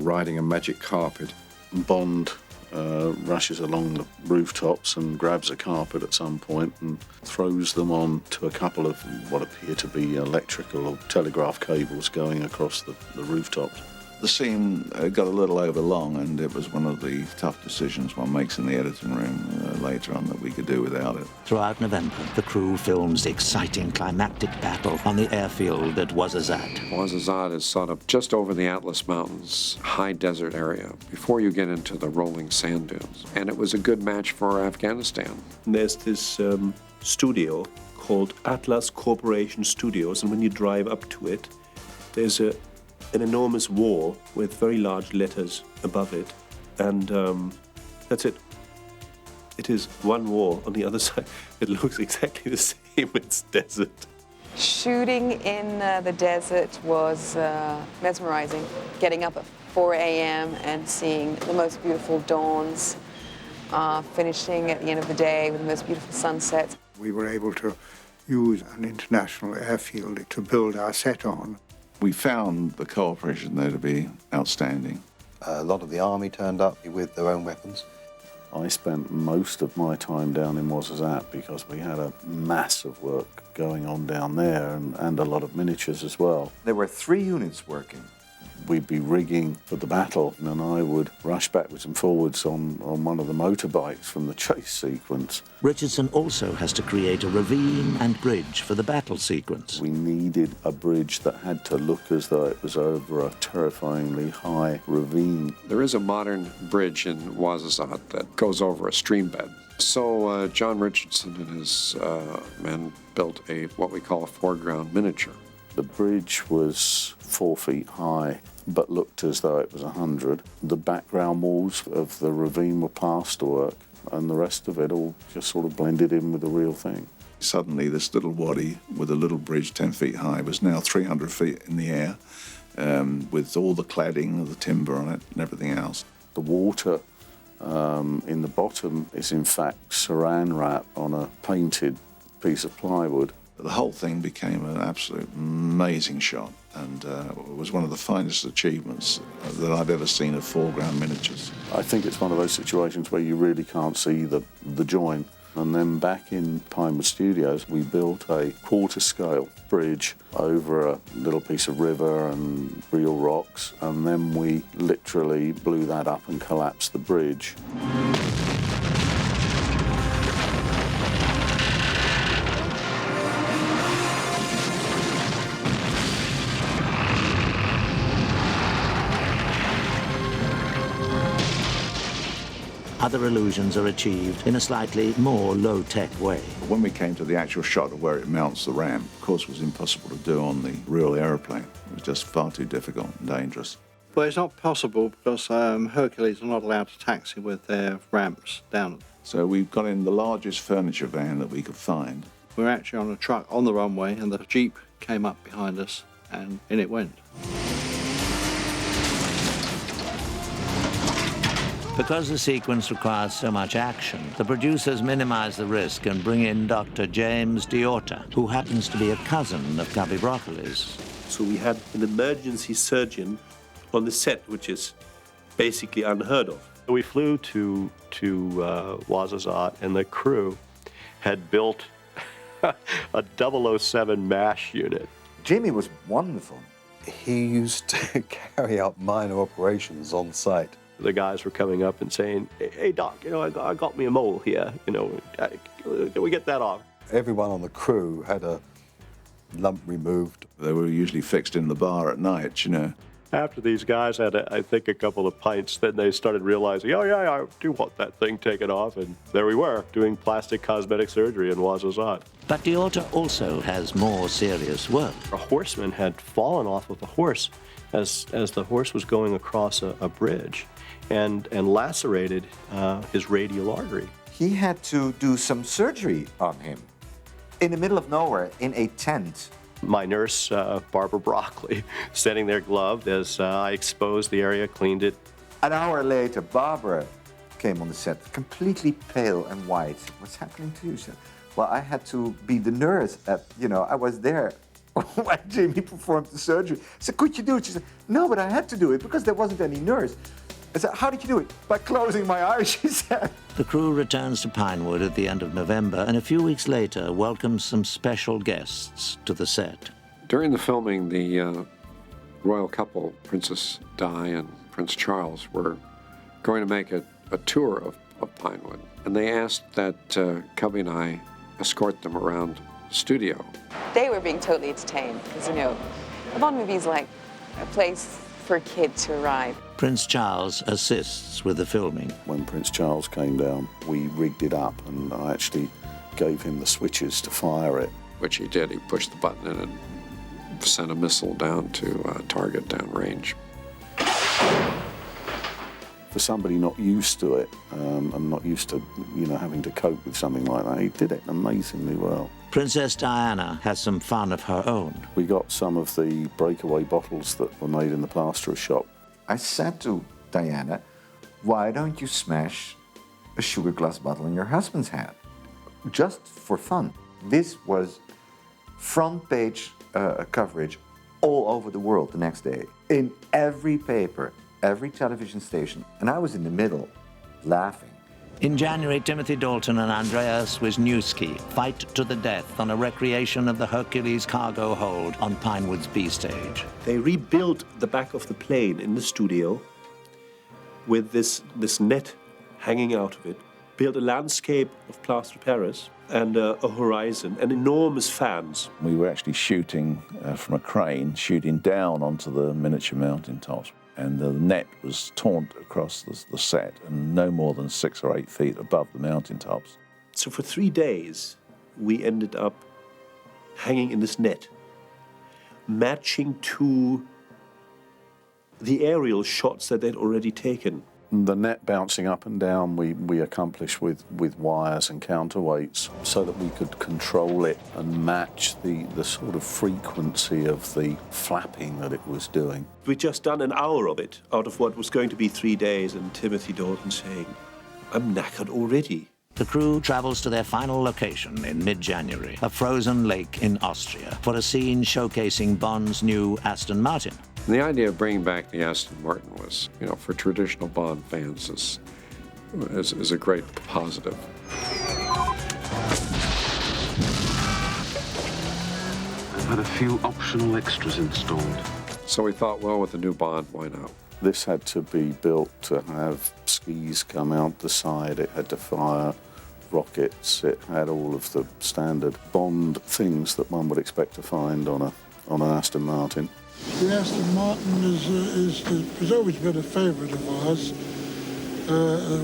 riding a magic carpet. Bond rushes along the rooftops and grabs a carpet at some point and throws them on to a couple of what appear to be electrical or telegraph cables going across the rooftops. The scene got a little overlong, and it was one of the tough decisions one makes in the editing room later on that we could do without it. Throughout November, the crew films the exciting climactic battle on the airfield at Ouarzazate. Ouarzazate is sort of just over the Atlas Mountains, high desert area, before you get into the rolling sand dunes. And it was a good match for Afghanistan. There's this studio called Atlas Corporation Studios, and when you drive up to it, there's an enormous wall with very large letters above it, and that's it. It is one wall. On the other side, it looks exactly the same. It's desert. Shooting in the desert was mesmerizing. Getting up at 4 a.m. and seeing the most beautiful dawns, finishing at the end of the day with the most beautiful sunsets. We were able to use an international airfield to build our set on. We found the cooperation there to be outstanding. A lot of the army turned up with their own weapons. I spent most of my time down in Ouarzazate because we had a mass of work going on down there and a lot of miniatures as well. There were 3 units working. We'd be rigging for the battle, and I would rush backwards and forwards on one of the motorbikes from the chase sequence. Richardson also has to create a ravine and bridge for the battle sequence. We needed a bridge that had to look as though it was over a terrifyingly high ravine. There is a modern bridge in Ouarzazate that goes over a stream bed. So John Richardson and his men built what we call a foreground miniature. The bridge was 4 feet high, but looked as though it was 100. The background walls of the ravine were plasterwork, and the rest of it all just sort of blended in with the real thing. Suddenly, this little wadi with a little bridge 10 feet high was now 300 feet in the air, with all the cladding, the timber on it, and everything else. The water in the bottom is in fact saran wrap on a painted piece of plywood. The whole thing became an absolute amazing shot, and it was one of the finest achievements that I've ever seen of foreground miniatures. I think it's one of those situations where you really can't see the join. And then back in Pinewood Studios, we built a quarter-scale bridge over a little piece of river and real rocks, and then we literally blew that up and collapsed the bridge. Other illusions are achieved in a slightly more low-tech way. When we came to the actual shot of where it mounts the ramp, of course, it was impossible to do on the real aeroplane. It was just far too difficult and dangerous. Well, it's not possible because Hercules are not allowed to taxi with their ramps down. So we got in the largest furniture van that we could find. We were actually on a truck on the runway, and the Jeep came up behind us, and in it went. Because the sequence requires so much action, the producers minimize the risk and bring in Dr. James D'Orta, who happens to be a cousin of Cubby Broccoli's. So we had an emergency surgeon on the set, which is basically unheard of. We flew to Ouarzazate, and the crew had built a 007 MASH unit. Jamie was wonderful. He used to carry out minor operations on site. The guys were coming up and saying, "Hey, Doc, I got me a mole here. Can we get that off?" Everyone on the crew had a lump removed. They were usually fixed in the bar at night, After these guys had, I think, a couple of pints, then they started realizing, oh, yeah, I do want that thing taken off. And there we were, doing plastic cosmetic surgery in Ouarzazate. But D'Orta also has more serious work. A horseman had fallen off of a horse as the horse was going across a bridge and lacerated his radial artery. He had to do some surgery on him in the middle of nowhere in a tent. My nurse, Barbara Broccoli, standing there gloved as I exposed the area, cleaned it. An hour later, Barbara came on the set, completely pale and white. "What's happening to you?" She said, "Well, I had to be the nurse. I was there when Jamie performed the surgery. I said, could you do it? She said, no, but I had to do it because there wasn't any nurse. I said, how did you do it? By closing my eyes, she said. The crew returns to Pinewood at the end of November and a few weeks later welcomes some special guests to the set. During the filming, the royal couple, Princess Di and Prince Charles, were going to make a tour of Pinewood. And they asked that Cubby and I escort them around the studio. They were being totally entertained because, you know, a Bond movie is like a place for a kid to arrive. Prince Charles assists with the filming. When Prince Charles came down, we rigged it up and I actually gave him the switches to fire it. Which he did. He pushed the button in and sent a missile down to a target downrange. For somebody not used to it and not used to, you know, having to cope with something like that, he did it amazingly well. Princess Diana has some fun of her own. We got some of the breakaway bottles that were made in the plasterer's shop. I said to Diana, why don't you smash a sugar glass bottle in your husband's head? Just for fun. This was front page coverage all over the world the next day. In every paper, every television station. And I was in the middle, laughing. In January, Timothy Dalton and Andreas Wisniewski fight to the death on a recreation of the Hercules cargo hold on Pinewood's B stage. They rebuilt the back of the plane in the studio with this net hanging out of it, built a landscape of plaster Paris and a horizon and enormous fans. We were actually shooting from a crane, shooting down onto the miniature mountaintops. And the net was torn across the set and no more than 6 or 8 feet above the mountaintops. So for 3 days, we ended up hanging in this net, matching to the aerial shots that they'd already taken. The net bouncing up and down we accomplished with wires and counterweights so that we could control it and match the sort of frequency of the flapping that it was doing. We'd just done an hour of it out of what was going to be 3 days, and Timothy Dalton saying, I'm knackered already. The crew travels to their final location in mid-January, a frozen lake in Austria, for a scene showcasing Bond's new Aston Martin. And the idea of bringing back the Aston Martin was, you know, for traditional Bond fans is a great positive. I've had a few optional extras installed. So we thought, well, with the new Bond, why not? This had to be built to have skis come out the side, it had to fire rockets, it had all of the standard Bond things that one would expect to find on an Aston Martin. The Aston Martin has always been a favourite of ours,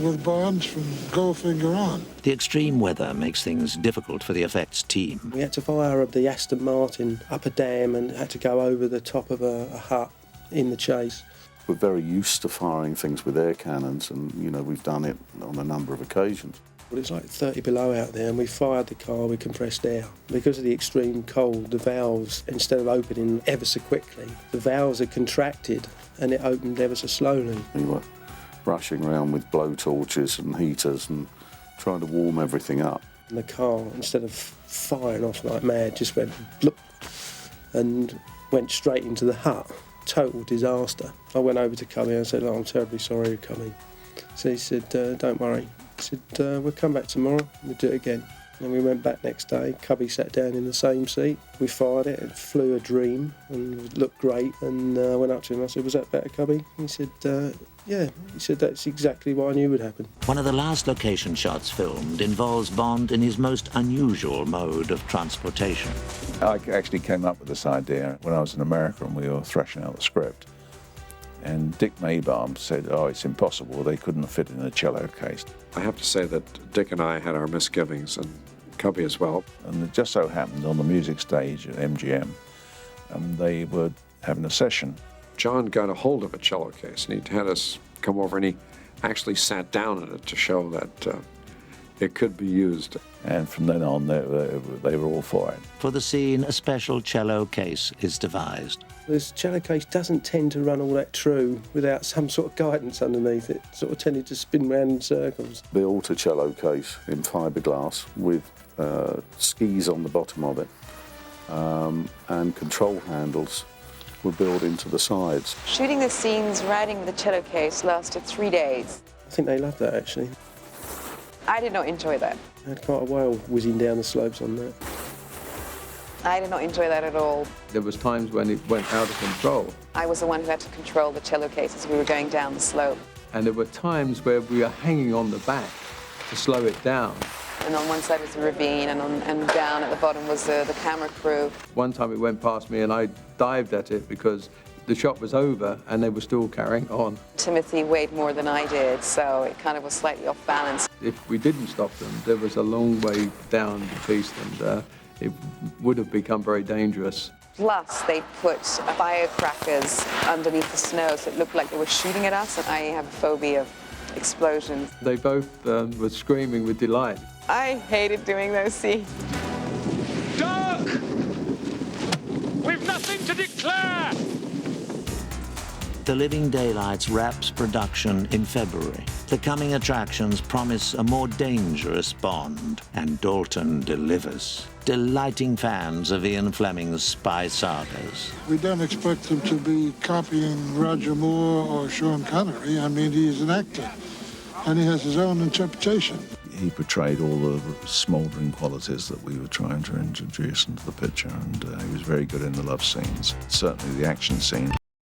with Bonds from Goldfinger on. The extreme weather makes things difficult for the effects team. We had to fire the Aston Martin up a dam and had to go over the top of a hut in the chase. We're very used to firing things with air cannons and, you know, we've done it on a number of occasions. Well, it's like 30 below out there and we fired the car with compressed air. Because of the extreme cold, the valves, instead of opening ever so quickly, the valves had contracted and it opened ever so slowly. We were rushing around with blowtorches and heaters and trying to warm everything up. And the car, instead of firing off like mad, just went bloop and went straight into the hut. Total disaster. I went over to Cubby and said, I'm terribly sorry you're coming. So he said, don't worry. He said, we'll come back tomorrow, we'll do it again. And we went back next day. Cubby sat down in the same seat. We fired it, it flew a dream and it looked great. And I went up to him, I said, was that better, Cubby? He said, yeah. He said, that's exactly what I knew would happen. One of the last location shots filmed involves Bond in his most unusual mode of transportation. I actually came up with this idea when I was in America and we were thrashing out the script. And Dick Maybaum said, oh, it's impossible, they couldn't fit in a cello case. I have to say that Dick and I had our misgivings, and Cubby as well. And it just so happened on the music stage at MGM, they were having a session. John got a hold of a cello case, and he had us come over, and he actually sat down in it to show that it could be used. And from then on, they were all for it. For the scene, a special cello case is devised. This cello case doesn't tend to run all that true without some sort of guidance underneath it. Sort of tended to spin round in circles. Built a cello case in fiberglass with skis on the bottom of it. and control handles were built into the sides. Shooting the scenes riding the cello case lasted 3 days. I think they loved that, actually. I did not enjoy that. I had quite a whale whizzing down the slopes on that. I did not enjoy that at all. There was times when it went out of control. I was the one who had to control the cello case as we were going down the slope. And there were times where we were hanging on the back to slow it down. And on one side was the ravine, and down at the bottom was the camera crew. One time it went past me and I dived at it because the shot was over and they were still carrying on. Timothy weighed more than I did, so it kind of was slightly off balance. If we didn't stop them, there was a long way down the piste and it would have become very dangerous. Plus, they put firecrackers underneath the snow, so it looked like they were shooting at us, and I have a phobia of explosions. They both were screaming with delight. I hated doing those scenes. Doug! We've nothing to declare! The Living Daylights wraps production in February. The coming attractions promise a more dangerous Bond, and Dalton delivers, delighting fans of Ian Fleming's spy sagas. We don't expect him to be copying Roger Moore or Sean Connery. I mean, he is an actor, and he has his own interpretation. He portrayed all the smouldering qualities that we were trying to introduce into the picture, and he was very good in the love scenes, certainly the action scene.